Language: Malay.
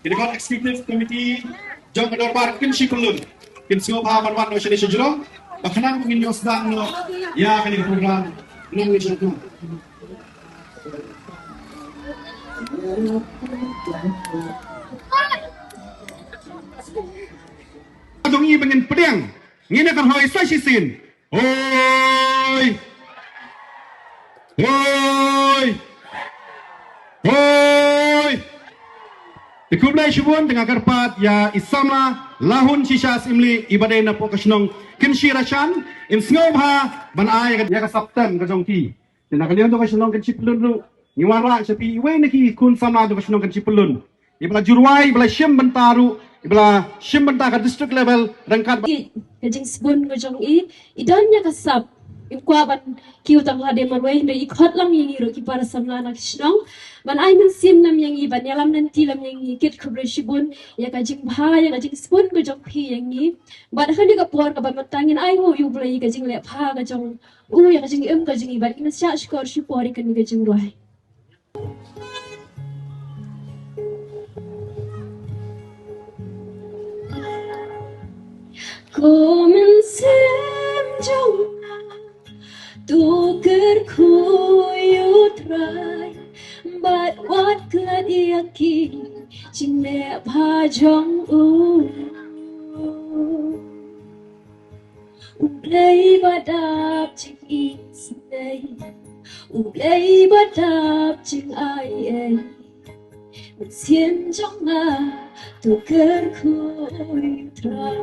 Kinagot Executive Committee Jong Adorbar Kinshi Kulun Kinsingo Pahaman Wan Ocean Shujuro Bakanang Minyo Sedang No Ya Kini Program Nung Wijurku Adong I Bangin Pedang Ngina Kan Hoi Sai Shisin Hoi Hoi Hoi Dikublai Shubun dengan kerpat ya isamla lahun shisha simli ibadai na pokasnong kinshi rashan in snobha banai ya kasaptem kajongki na kalian to kasnong kinchipulun lu niwara sapi iwe naki kun samla to kasnong kinchipulun ibla jurwai ibla shim bentaru ibla shim bentaka district level rangkat kajing sbun kajong idanya kasap Ikwaban kiu tang hade marway na ikot lang yung iro ki para samla na kisnong man ay man sim nam yang iban yalam nanti lam yang kit kubreshibun ya kajing bha ya kajing spun ko jong pi yang i bad khani ka por ka ba matangin ay ho yu blai kajing le pha ka jong ya kajing kajing iban kin sya skor shi pori kan kajing roai Komen sem jong Tu kerkuyu try But what could yakin Jing le pa jong Ublay badap jing isnay Ublay badap jing ay Mình xiêm trong mà Tu kerkuyu try